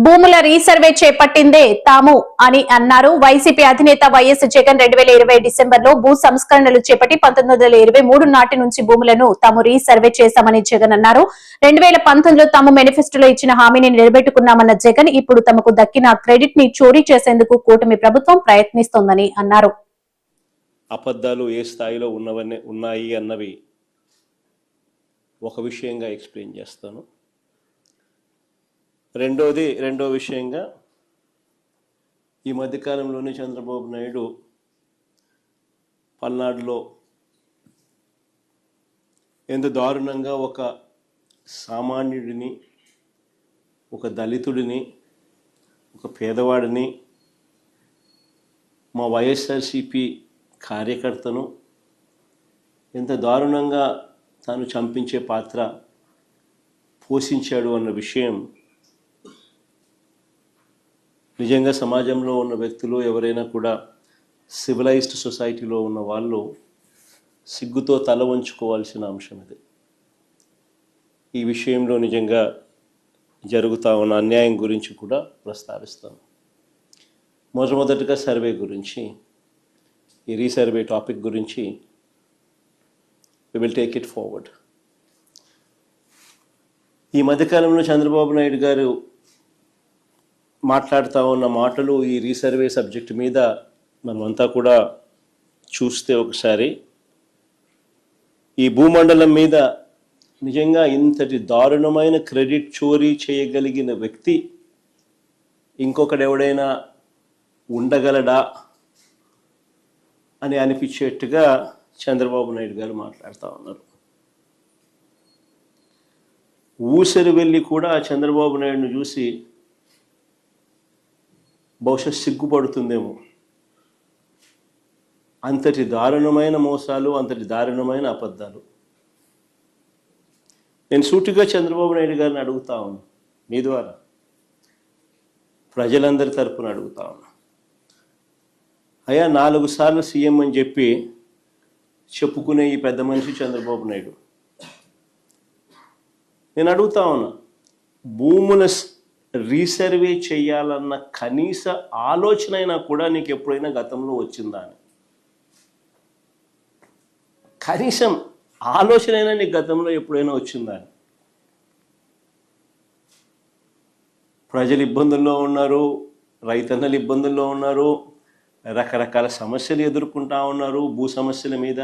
భూముల రీసర్వే చేపట్టిందే తాము అని అన్నారు. వైసీపీ అధినేత వైఎస్ జగన్ 2020 డిసెంబర్లో భూ సంస్కరణలు చేపట్టి 1923 నాటి నుంచి భూములను తాము రీసర్వే చేశామని జగన్ అన్నారు. 2019లో తాము మేనిఫెస్టోలో ఇచ్చిన హామీని నిలబెట్టుకున్నామన్న జగన్ ఇప్పుడు తమకు దక్కిన క్రెడిట్ ని చోరీ చేసేందుకు కూటమి ప్రభుత్వం ప్రయత్నిస్తోందని అన్నారు. అబద్ధాలు ఏ స్థాయిలో ఉన్నాయి అన్నవి ఒక విషయంగా ఎక్స్ప్లెయిన్ చేస్తాను. రెండో విషయంగా ఈ మధ్యకాలంలోనే చంద్రబాబు నాయుడు పల్నాడులో ఎంత దారుణంగా ఒక సామాన్యుడిని, ఒక దళితుడిని, ఒక పేదవాడిని, మా వైఎస్ఆర్సిపి కార్యకర్తను ఎంత దారుణంగా తాను చంపించే పాత్ర పోషించాడు అన్న విషయం నిజంగా సమాజంలో ఉన్న వ్యక్తులు ఎవరైనా కూడా సివిలైజ్డ్ సొసైటీలో ఉన్న వాళ్ళు సిగ్గుతో తల వంచుకోవాల్సిన అంశం ఇది. ఈ విషయంలో నిజంగా జరుగుతూ ఉన్న అన్యాయం గురించి కూడా ప్రస్తావిస్తాను. మొట్టమొదటిగా సర్వే గురించి, ఈ రీసర్వే టాపిక్ గురించి we will take it forward. ఈ మధ్యకాలంలో చంద్రబాబు నాయుడు గారు మాట్లాడుతూ ఉన్న మాటలు ఈ రీసర్వే సబ్జెక్ట్ మీద మనమంతా కూడా చూస్తే ఒకసారి ఈ భూమండలం మీద నిజంగా ఇంతటి దారుణమైన క్రెడిట్ చోరీ చేయగలిగిన వ్యక్తి ఇంకొకడెవడైనా ఉండగలడా అని అనిపించేట్టుగా చంద్రబాబు నాయుడు గారు మాట్లాడుతూ ఉన్నారు. ఊసరి వెళ్ళి కూడా చంద్రబాబు నాయుడును చూసి బహుశా సిగ్గుపడుతుందేమో. అంతటి దారుణమైన మోసాలు, అంతటి దారుణమైన అబద్ధాలు. నేను సూటిగా చంద్రబాబు నాయుడు గారిని అడుగుతా ఉన్నా, మీ ద్వారా ప్రజలందరి తరపున అడుగుతా ఉన్నా, అయ్యా 4 సార్లు సీఎం అని చెప్పి చెప్పుకునే ఈ పెద్ద మనిషి చంద్రబాబు నాయుడు, నేను అడుగుతా ఉన్నా, భూముల రీసర్వే చేయాలన్న కనీస ఆలోచన అయినా కూడా నీకు ఎప్పుడైనా గతంలో వచ్చిందా అని? కనీసం ఆలోచన అయినా నీకు గతంలో ఎప్పుడైనా వచ్చిందా అని? ప్రజలు ఇబ్బందుల్లో ఉన్నారు, రైతన్నలు ఇబ్బందుల్లో ఉన్నారు, రకరకాల సమస్యలు ఎదుర్కొంటా ఉన్నారు. భూ సమస్యల మీద,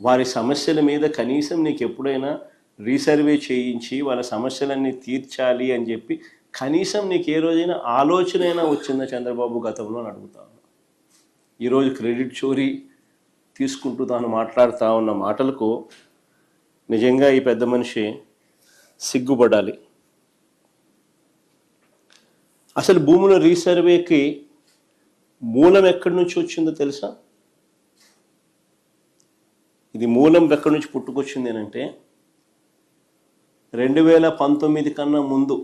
వారి సమస్యల మీద కనీసం నీకు ఎప్పుడైనా రీసర్వే చేయించి వాళ్ళ సమస్యలన్నీ తీర్చాలి అని చెప్పి కనీసం నీకు ఏ రోజైనా ఆలోచన అయినా వచ్చిందా చంద్రబాబు గతంలో అని అడుగుతాను. ఈరోజు క్రెడిట్ చోరీ తీసుకుంటూ తాను మాట్లాడుతూ ఉన్న మాటలకు నిజంగా ఈ పెద్ద మనిషి సిగ్గుపడాలి. అసలు భూముల రీసర్వేకి మూలం ఎక్కడి నుంచి వచ్చిందో తెలుసా? ఇది మూలం ఎక్కడి నుంచి పుట్టుకొచ్చింది అని అంటే 2019 కన్నా ముందు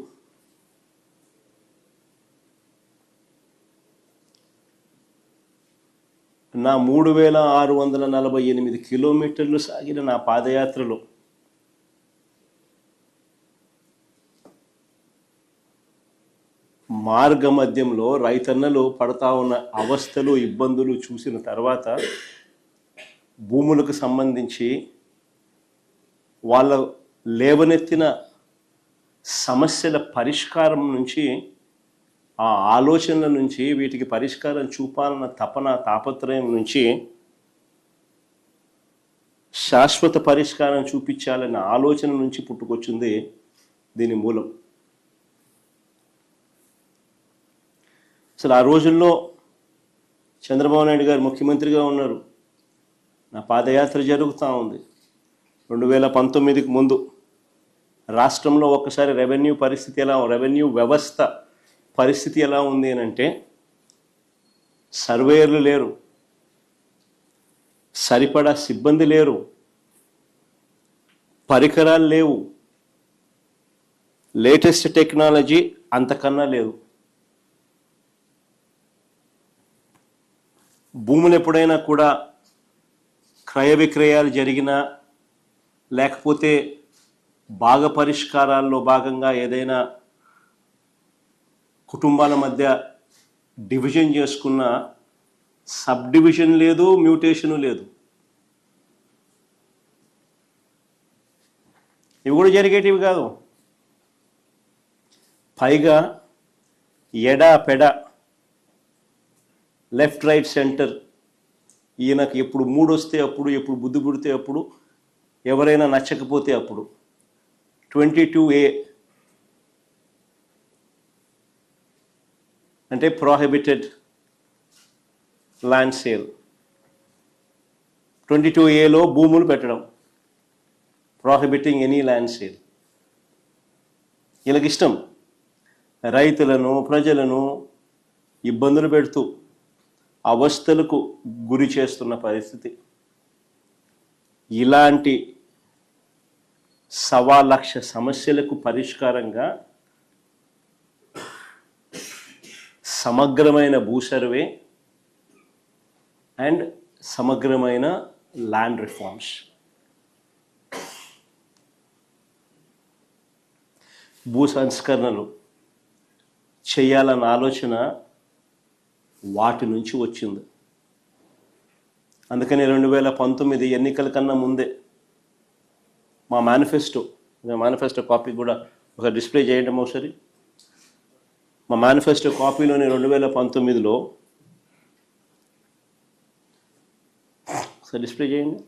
నా 3648 కిలోమీటర్లు సాగిన నా పాదయాత్రలో మార్గ మధ్యంలో రైతన్నలు పడతా ఉన్న అవస్థలు, ఇబ్బందులు చూసిన తర్వాత భూములకు సంబంధించి వాళ్ళ లేవనెత్తిన సమస్యల పరిష్కారం నుంచి, ఆ ఆలోచనల నుంచి, వీటికి పరిష్కారం చూపాలన్న తపన, తాపత్రయం నుంచి శాశ్వత పరిష్కారం చూపించాలన్న ఆలోచన నుంచి పుట్టుకొచ్చింది దీని మూలం. అసలు ఆ రోజుల్లో చంద్రబాబు నాయుడు గారు ముఖ్యమంత్రిగా ఉన్నారు, నా పాదయాత్ర జరుగుతూ ఉంది. 2019కి ముందు రాష్ట్రంలో ఒక్కసారి రెవెన్యూ వ్యవస్థ పరిస్థితి ఎలా ఉంది అని అంటే, సర్వేయర్లు లేరు, సరిపడా సిబ్బంది లేరు, పరికరాలు లేవు, లేటెస్ట్ టెక్నాలజీ అంతకన్నా లేదు. భూములు ఎప్పుడైనా కూడా క్రయ విక్రయాలు జరిగినా, లేకపోతే భాగ పరిష్కారాల్లో భాగంగా ఏదైనా కుటుంబాల మధ్య డివిజన్ చేసుకున్న సబ్ డివిజన్ లేదు, మ్యూటేషను లేదు. ఇవి కూడా జరిగేటివి కాదు. పైగా ఎడా పెడ, లెఫ్ట్ రైట్ సెంటర్, ఈయనకు ఎప్పుడు మూడు వస్తే అప్పుడు, ఎప్పుడు బుద్ధి పుడితే అప్పుడు, ఎవరైనా నచ్చకపోతే అప్పుడు. 22A అంటే ప్రోహిబిటెడ్ ల్యాండ్ సేల్. 22Aలో భూములు పెట్టడం, ప్రోహిబిటింగ్ ఎనీ ల్యాండ్ సేల్. వీళ్ళకి ఇష్టం రైతులను, ప్రజలను ఇబ్బందులు పెడుతూ అవస్థలకు గురి చేస్తున్న పరిస్థితి. ఇలాంటి 1,00,000 సమస్యలకు పరిష్కారంగా సమగ్రమైన భూ సర్వే అండ్ సమగ్రమైన ల్యాండ్ రిఫార్మ్స్. భూ సంస్కరణలు చేయాలన్న ఆలోచన వాటి నుంచి వచ్చింది. అందుకని 2019 ఎన్నికల కన్నా ముందే మా మేనిఫెస్టో కాపీ కూడా ఒక డిస్ప్లే చేయడం ఒకసారి. మా మేనిఫెస్టో కాపీలోని 2019లో ఒకసారి డిస్ప్లే చేయండి.